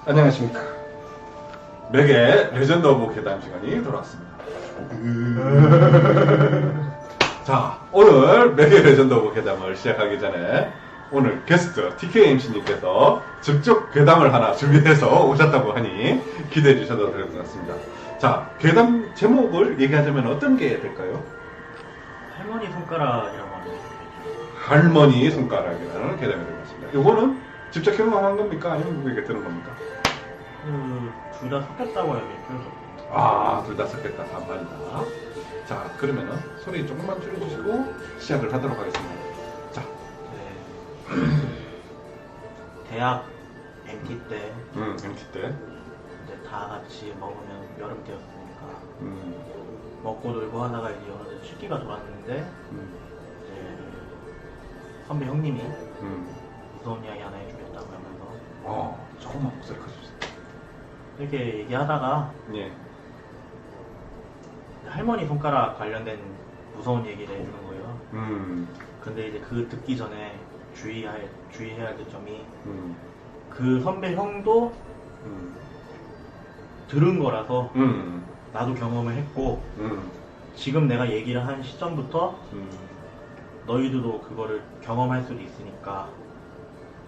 안녕하십니까. 맥의 레전드 오브 괴담 시간이 돌아왔습니다. 자, 오늘 맥의 레전드 오브 괴담을 시작하기 전에 오늘 게스트 TKMC님께서 직접 괴담을 하나 준비해서 오셨다고 하니 기대해 주셔도 될 것 같습니다. 자, 괴담 제목을 얘기하자면 어떤 게 될까요? 할머니 손가락이라고 하는 할머니 손가락이라는 괴담이 될 것 같습니다. 요거는 직접 경험한 겁니까? 아니면 누구에게 들은 겁니까? 둘 다 섞였다고 해야 되죠. 아, 둘 다 섞였다. 반반이다. 자, 그러면은 소리 조금만 줄여주시고 시작을 하도록 하겠습니다. 자, 대학 MT 때 MT 때. 이제 다 같이 먹으면 여름 때였으니까 먹고 놀고 하다가 이제 어느 춥기가 돌았는데 이제 선배 형님이 무서운 이야기 하나 해주겠다고 하면서 조금만 목소리 커주세요. 이렇게 얘기하다가 예. 할머니 손가락 관련된 무서운 얘기를 해주는 거예요. 근데 이제 그 듣기 전에 주의해야 할 점이 그 선배 형도 들은 거라서 나도 경험을 했고 지금 내가 얘기를 한 시점부터 너희들도 그거를 경험할 수도 있으니까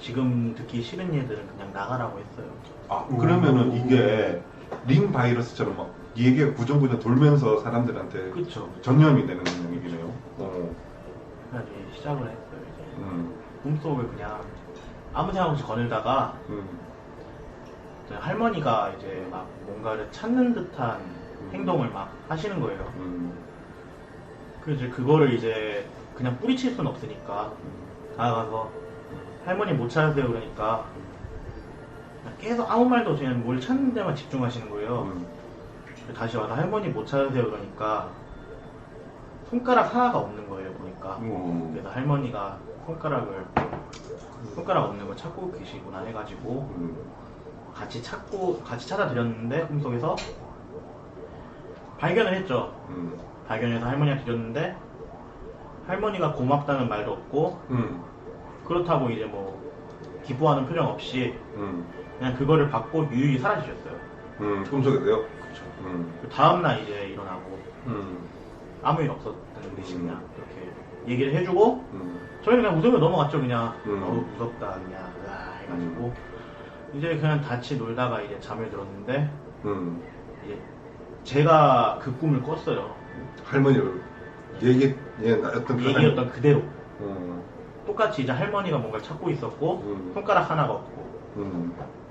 지금 듣기 싫은 얘들은 그냥 나가라고 했어요. 아, 그러면은 이게 링 바이러스처럼 막 얘기가 구정구정 돌면서 사람들한테 그쵸. 전염이 되는 얘기네요. 그래서 이제 시작을 했어요. 이제 꿈속을 그냥 아무 생각 없이 거닐다가 이제 할머니가 이제 막 뭔가를 찾는 듯한 행동을 막 하시는 거예요. 그래서 이제 그거를 이제 그냥 뿌리칠 수는 없으니까 다가가서 할머니 못 찾으세요 그러니까 계속 아무 말도 없이 그냥 뭘 찾는 데만 집중하시는 거예요. 다시 와서 할머니 못 찾으세요 그러니까 손가락 하나가 없는 거예요 보니까. 그래서 할머니가 손가락 없는 걸 찾고 계시구나 해가지고 같이 찾아드렸는데 꿈속에서 발견을 했죠. 발견해서 할머니한테 드렸는데 할머니가 고맙다는 말도 없고 그렇다고 이제 뭐 기뻐하는 표정 없이 그냥 그거를 받고 유유히 사라지셨어요. 꿈속에도요? 그쵸. 그 다음날 이제 일어나고 아무 일 없었던 듯이 음. 그냥 그렇게 얘기를 해주고 저희는 그냥 웃으며 넘어갔죠. 그냥 너무 무섭다 그냥 해가지고 이제 그냥 같이 놀다가 이제 잠을 들었는데 이제 제가 그 꿈을 꿨어요. 할머니를 얘기였던 그대로 똑같이 이제 할머니가 뭔가를 찾고 있었고 손가락 하나가 없고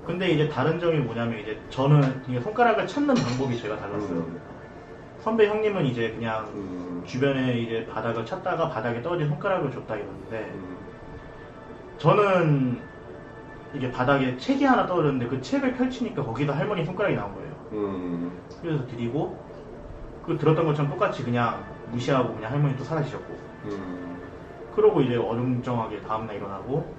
근데 이제 다른 점이 뭐냐면 이제 저는 이게 손가락을 찾는 방법이 제가 달랐어요. 선배 형님은 이제 그냥 주변에 이제 바닥을 찾다가 바닥에 떨어진 손가락을 줬다 이러는데 저는 이게 바닥에 책이 하나 떨어졌는데 그 책을 펼치니까 거기다 할머니 손가락이 나온 거예요. 그래서 드리고 그 들었던 것처럼 똑같이 그냥 무시하고 그냥 할머니 또 사라지셨고 그러고 이제 어정쩡하게 다음날 일어나고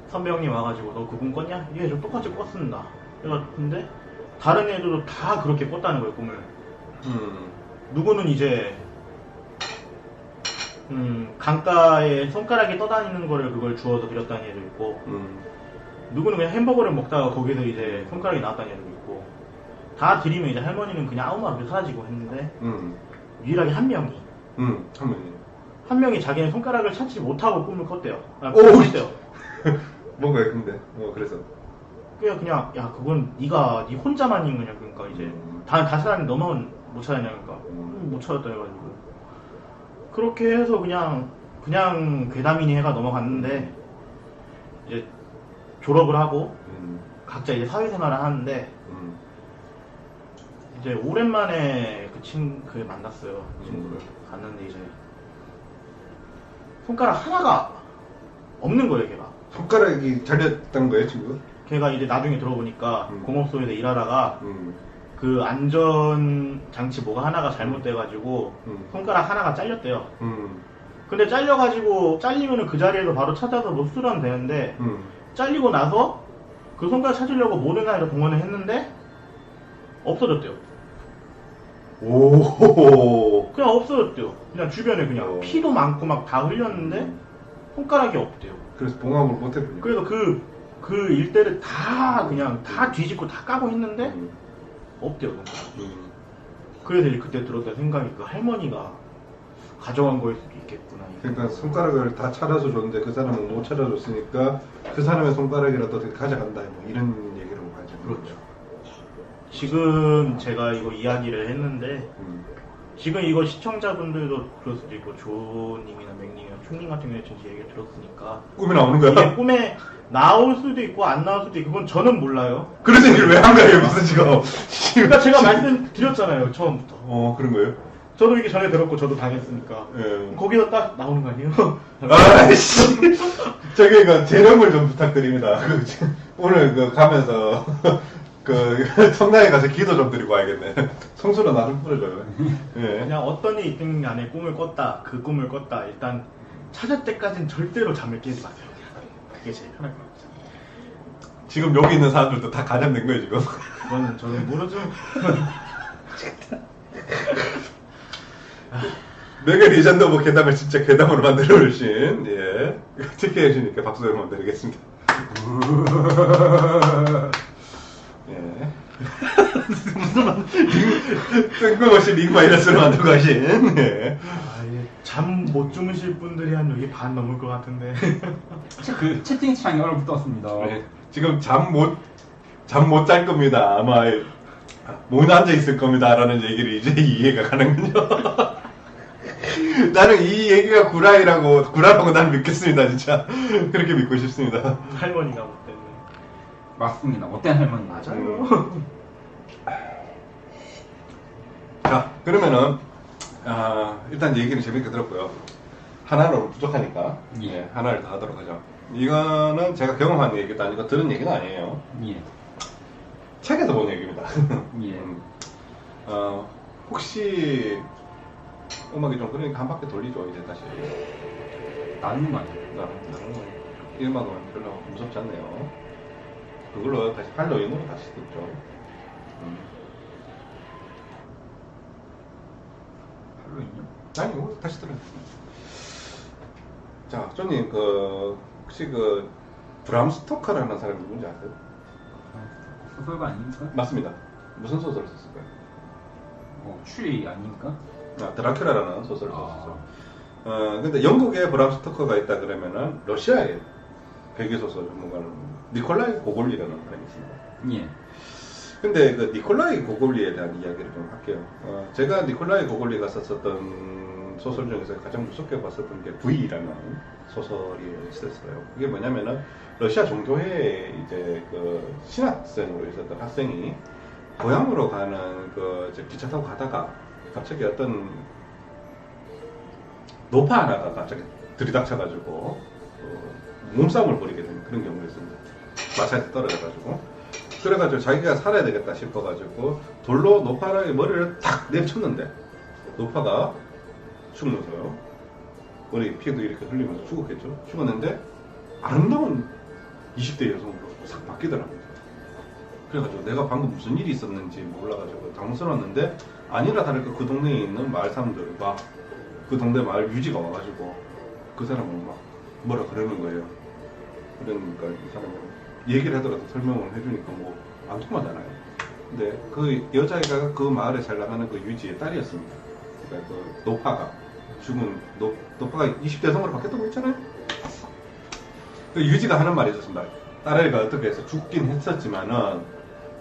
선배 형님 와가지고 너 그 꿈 꿨냐? 예, 저 똑같이 꿨습니다. 근데 다른 애들도 다 그렇게 꿨다는 거예요 꿈을. 누구는 이제 강가에 손가락이 떠다니는 거를 그걸 주워서 드렸다는 애도 있고 누구는 그냥 햄버거를 먹다가 거기서 이제 손가락이 나왔다는 애도 있고 다 드리면 이제 할머니는 그냥 아무 말 없이 사라지고 했는데 유일하게 한 명이 자기는 손가락을 찾지 못하고 꿈을 꿨대요. 꿨대요. 뭔가요, 근데? 그래서. 그냥 야 그건 네 혼자만 있는 거냐 그러니까 이제 다 사람이 너만 못 찾았냐 그러니까 못 찾았다 해가지고 그렇게 해서 그냥 괴담이니 해가 넘어갔는데 이제 졸업을 하고 각자 이제 사회생활을 하는데 이제 오랜만에 그 만났어요. 친구를 갔는데 이제 손가락 하나가 없는 거예요 걔가. 손가락이 잘렸던 거예요, 친구? 걔가 이제 나중에 들어보니까 공업소에서 일하다가 그 안전 장치 뭐가 하나가 잘못돼가지고 손가락 하나가 잘렸대요. 근데 잘리면은 그 자리에서 바로 찾아서 뭐 수술하면 되는데 잘리고 나서 그 손가락 찾으려고 모든 나라에서 동원을 했는데 없어졌대요. 그냥 없어졌대요. 그냥 주변에 그냥 피도 많고 막 다 흘렸는데 손가락이 없대요. 그래서 봉합을 못 해보냐. 그래서 그 그 일대를 다 그냥 다 뒤집고 다 까고 했는데 없대요. 그래서 이제 그때 들었던 생각이 그 할머니가 가져간 거일 수도 있겠구나. 그러니까 손가락을 다 찾아서 줬는데 그 사람은 못 찾아줬으니까 그 사람의 손가락이라도 어떻게 가져간다 뭐 이런 얘기로 가죠. 그렇죠. 지금 제가 이거 이야기를 했는데 지금 이거 시청자분들도 그럴 수도 있고 조님이나 맥님이나 총님 같은 경우에 진짜 얘기를 들었으니까 꿈에 나오는 거야? 이게 꿈에 나올 수도 있고 안 나올 수도 있고 그건 저는 몰라요. 그런 얘기를 왜 한 거예요 무슨 지금? 그러니까 제가 말씀드렸잖아요 처음부터. 그런 거예요? 저도 이게 전에 들었고 저도 당했으니까 거기서 딱 나오는 거 아니에요? 아이씨 저기 그 재령을 좀 부탁드립니다. 오늘 그 가면서 그 성당에 가서 기도 좀 드리고 와야겠네. 성수로 나 좀 뿌려줘요. 예. 그냥 어떤 일이 있든 간에 꿈을 꿨다 그 꿈을 꿨다 일단 찾을 때까지는 절대로 잠을 깨지 마세요. 그게 제일 편할 것 같아요. 지금 여기 있는 사람들도 다 가장된 거예요 지금. 그거는 저는 모르죠. 명예 리전드 오브 괴담을 진짜 괴담으로 만들어 오신 TK 해주니까 박수 한번 드리겠습니다. 예. 무슨 뜬금없이 링 마이너스를 만들고 하신. 잠 못 주무실 분들이 한 여기 반 넘을 것 같은데. 그 채팅창에 얼굴 떴습니다. 지금 잠 못 잘 겁니다. 아마 못 앉아 있을 겁니다라는 얘기를 이제 이해가 가는군요. 나는 이 얘기가 구라라고 나는 믿겠습니다, 진짜. 그렇게 믿고 싶습니다. 할머니가 못됐네. 맞습니다. 못된 할머니. 맞아요. 자, 그러면은, 일단 얘기는 재밌게 들었고요. 하나로 부족하니까, 하나를 더 하도록 하죠. 이거는 제가 경험한 얘기도 아니고 들은 얘기는 아니에요. 예. 책에서 본 얘기입니다. 예. 혹시 음악이 좀 그러니까 한 바퀴 돌리죠, 이제 다시. 다른 거 아니에요? 다른 거. 이 음악은 별로 무섭지 않네요. 그걸로 다시 할로윈으로 다시 듣죠. 할로윈요? 아니, 뭐, 다시 들어요. 자, 쪼님, 혹시 브람 스토커라는 사람이 누군지 아세요? 소설가 아닙니까? 맞습니다. 무슨 소설을 썼을까요? 추리 아닙니까? 드라큘라라는 소설을 썼었죠. 근데 영국에 브람 스토커가 있다 그러면은 러시아에 배기소설 전문가는 니콜라이 고골리라는 사람이 있습니다. 예. 근데 그 니콜라이 고골리에 대한 이야기를 좀 할게요. 제가 니콜라이 고골리가 썼었던 소설 중에서 가장 무섭게 봤었던 게 V라는 소설이 있었어요. 그게 뭐냐면은 러시아 종교회에 이제 그 신학생으로 있었던 학생이 고향으로 가는 기차 타고 가다가 갑자기 어떤 노파 하나가 갑자기 들이닥쳐가지고 몸싸움을 벌이게 되는 그런 경우였습니다. 마차에서 떨어져가지고 그래가지고 자기가 살아야 되겠다 싶어가지고 돌로 노파의 머리를 탁 내쳤는데 노파가 죽으면서요. 머리 피도 이렇게 흘리면서 죽었겠죠. 죽었는데 아름다운 20대 여성으로 싹 바뀌더라고요. 그래가지고 내가 방금 무슨 일이 있었는지 몰라가지고 당황스러웠는데 아니라 다를까 그 동네에 있는 마을 사람들과 그 동네 마을 유지가 와가지고 그 사람을 막 뭐라 그러는 거예요. 그러니까 이 사람은 얘기를 하더라도 설명을 해주니까 뭐 안 통하잖아요. 근데 그 여자애가 그 마을에 잘 나가는 그 유지의 딸이었습니다. 그러니까 그 노파가 죽은 노파가 20대 성으로 바뀌었다고 했잖아요. 그 유지가 하는 말이 있었습니다. 딸애가 어떻게 해서 죽긴 했었지만은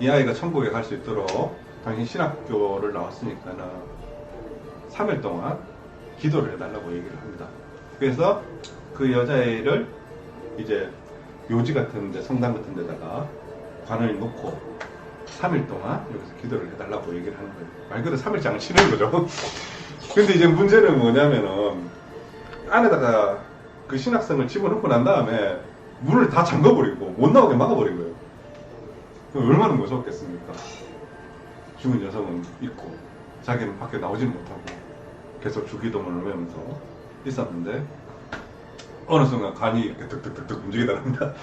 이 아이가 천국에 갈 수 있도록 당신 신학교를 나왔으니까는 3일 동안 기도를 해달라고 얘기를 합니다. 그래서 그 여자애를 이제 묘지 같은 데, 성당 같은 데다가 관을 놓고 3일 동안 여기서 기도를 해달라고 얘기를 하는 거예요. 말 그대로 3일장을 치는 거죠. 근데 이제 문제는 뭐냐면은 안에다가 그 신학생을 집어넣고 난 다음에 문을 다 잠가버리고 못 나오게 막아버린 거예요. 얼마나 무서웠겠습니까? 죽은 여성은 있고 자기는 밖에 나오지는 못하고 계속 주기도문을 외우면서 있었는데 어느 순간 간이 이렇게 득득득득 움직이더랍니다.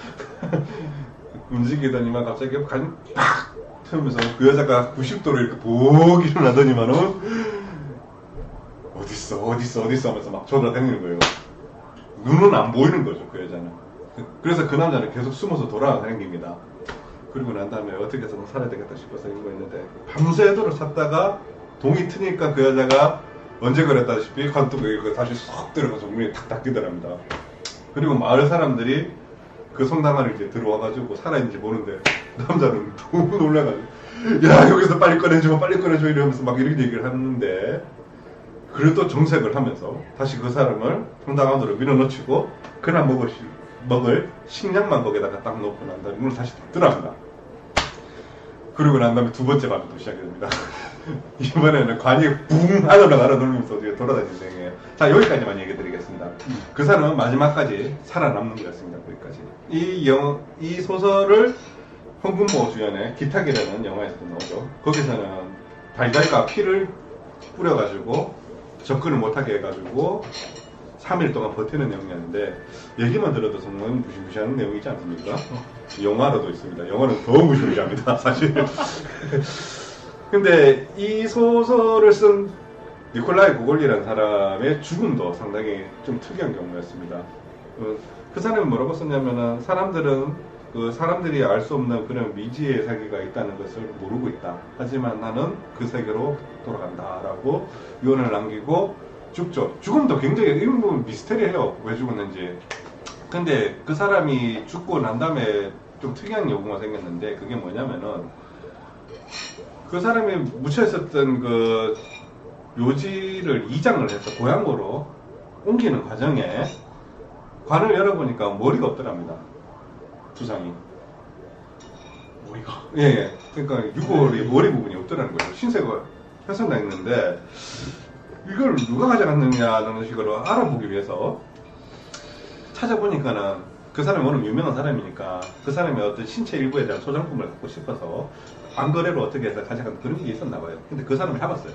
움직이더니만 갑자기 간이 팍 트면서 그 여자가 90도로 이렇게 복 일어나더니만은 어딨어 하면서 막 쳐다다니는 거예요. 눈은 안 보이는 거죠, 그 여자는. 그래서 그 남자는 계속 숨어서 돌아다닙니다. 그리고 난 다음에 어떻게 해서든 살아야 되겠다 싶어서 이거 했는데 밤새도록 찾다가 동이 트니까 그 여자가 언제 그랬다시피 관뚜껑에 다시 쏙 들어가서 문이 탁 닫히더랍니다. 그리고 마을 사람들이 그 성당 안에 이제 들어와가지고 살아있는지 모르는데 남자는 너무 놀라가지고 야 여기서 빨리 꺼내줘 이러면서 막 이렇게 얘기를 하는데 그래도 정색을 하면서 다시 그 사람을 성당 안으로 밀어넣치고 그날 먹을 식량만 거기다가 딱 넣고 난 다음에 문을 다시 닫더랍니다. 그리고 난 다음에 두 번째 밤이 또 시작이 됩니다. 이번에는 관이 붕 하늘로 날아돌면서 돌아다니는 내용이에요. 자, 여기까지만 얘기 드리겠습니다. 그 사람은 마지막까지 살아남는 거였습니다. 거기까지. 이 소설을 홍금보 주연의 기탁이라는 영화에서도 나오죠. 거기서는 달걀과 피를 뿌려가지고 접근을 못하게 해가지고 3일 동안 버티는 내용이었는데 얘기만 들어도 정말 무시무시한 내용이지 않습니까? 영화로도 있습니다. 영화는 더 무시무시합니다. 사실. 근데 이 소설을 쓴 니콜라이 고골리라는 사람의 죽음도 상당히 좀 특이한 경우였습니다. 그 사람이 뭐라고 썼냐면은 사람들이 알 수 없는 그런 미지의 세계가 있다는 것을 모르고 있다. 하지만 나는 그 세계로 돌아간다라고 유언을 남기고 죽죠. 죽음도 굉장히 일부 미스테리해요. 왜 죽었는지. 근데 그 사람이 죽고 난 다음에 좀 특이한 경우가 생겼는데 그게 뭐냐면은 그 사람이 묻혀 있었던 그 묘지를 이장을 해서 고향으로 옮기는 과정에 관을 열어보니까 머리가 없더랍니다. 두상이. 머리가? 예. 그러니까 유골이 머리 부분이 없더라는 거예요. 신세가 훼손돼 있는데 이걸 누가 가져갔느냐는 식으로 알아보기 위해서 찾아보니까는 그 사람이 워낙 유명한 사람이니까 그 사람의 어떤 신체 일부에 대한 소장품을 갖고 싶어서 안거래로 어떻게 해서 가져간 그런 게 있었나 봐요. 근데 그 사람을 잡았어요.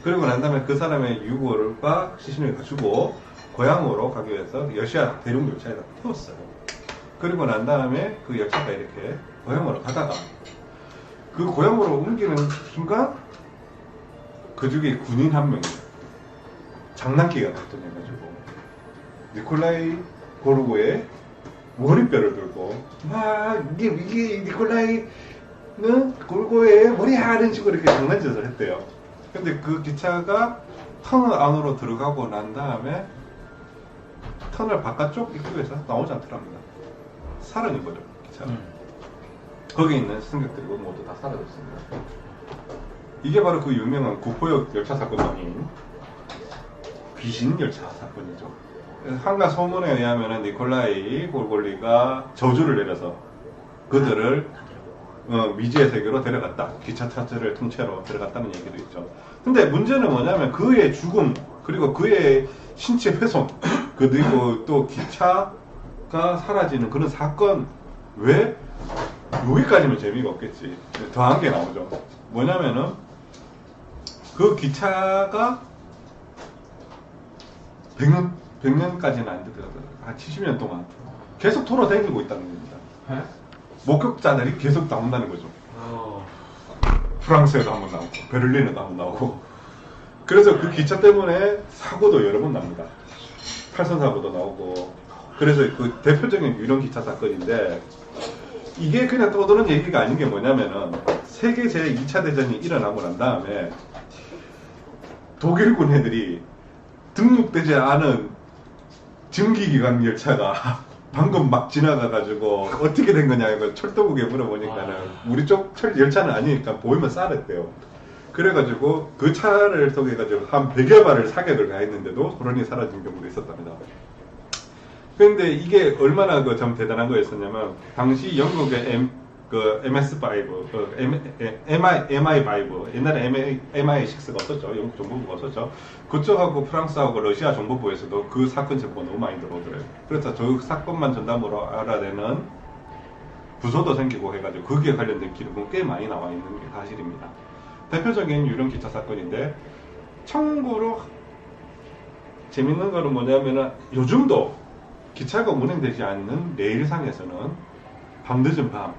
그리고 난 다음에 그 사람의 유골과 시신을 가지고 고향으로 가기 위해서 러시아 대륙 열차에다 태웠어요. 그리고 난 다음에 그 열차가 이렇게 고향으로 가다가 그 고향으로 옮기는 순간 그 중에 군인 한 명이 장난기가 발동해가지고 니콜라이 고르고의 머리뼈를 들고 막 이게 니콜라이는 고르고의 머리야 이런 식으로 이렇게 장난짓을 했대요. 근데 그 기차가 터널 안으로 들어가고 난 다음에 터널 바깥쪽 입구에서 나오지 않더랍니다. 사라진 거죠, 기차가. 거기 있는 승객들이 모두 다 사라졌습니다. 이게 바로 그 유명한 구포역 열차 사건 아닌 귀신 열차 사건이죠. 한가 소문에 의하면 니콜라이 골골리가 저주를 내려서 그들을 미지의 세계로 데려갔다. 기차 차체를 통째로 데려갔다는 얘기도 있죠. 근데 문제는 뭐냐면 그의 죽음 그리고 그의 신체 훼손 그리고 또 기차가 사라지는 그런 사건 왜 여기까지면 재미가 없겠지. 더한 게 나오죠. 뭐냐면은 그 기차가 100년까지는 안 되더라고요. 한 70년 동안 계속 돌아다니고 있다는 겁니다. 네? 목격자들이 계속 나온다는 거죠. 프랑스에도 한번 나오고 베를린에도 한번 나오고 그래서 그 기차 때문에 사고도 여러 번 납니다. 탈선 사고도 나오고 그래서 그 대표적인 유령 기차 사건인데 이게 그냥 떠드는 얘기가 아닌 게 뭐냐면은 세계 제2차 대전이 일어나고 난 다음에 독일군 애들이 등록되지 않은 증기기관 열차가 방금 막 지나가가지고 어떻게 된 거냐 이걸 철도국에 물어보니까는 우리 쪽 열차는 아니니까 보이면 쌀했대요. 그래가지고 그 차를 통해가지고 한 100여 발을 사격을 가했는데도 소련이 사라진 경우도 있었답니다. 근데 이게 얼마나 참 대단한 거였었냐면 당시 영국의 MS5, MI5, 옛날에 MI6가 없었죠. 영국 정보부가 없었죠. 그쪽하고 프랑스하고 러시아 정보부에서도 그 사건 정보가 너무 많이 들어오더래요. 그래서 저 사건만 전담으로 알아내는 부서도 생기고 해가지고 거기에 관련된 기록은 꽤 많이 나와 있는 게 사실입니다. 대표적인 유령 기차 사건인데 참고로 재밌는 거는 뭐냐면은 요즘도 기차가 운행되지 않는 레일상에서는 밤늦은 밤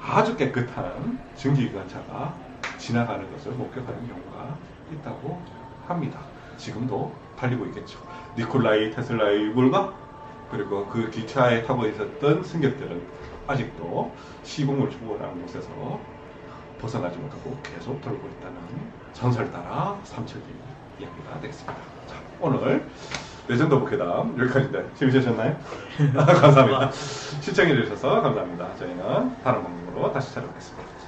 아주 깨끗한 증기기관차가 지나가는 것을 목격하는 경우가 있다고 합니다. 지금도 달리고 있겠죠. 니콜라이 테슬라의 유골과 그리고 그 기차에 타고 있었던 승객들은 아직도 시공을 초월하는 곳에서 벗어나지 못하고 계속 돌고 있다는 전설 따라 삼척이 이야기가 되겠습니다. 자, 오늘 레전드 오브 괴담 여기까지인데 재밌으셨나요? 감사합니다. 시청해주셔서 감사합니다. 저희는 다른 방송으로 다시 찾아뵙겠습니다.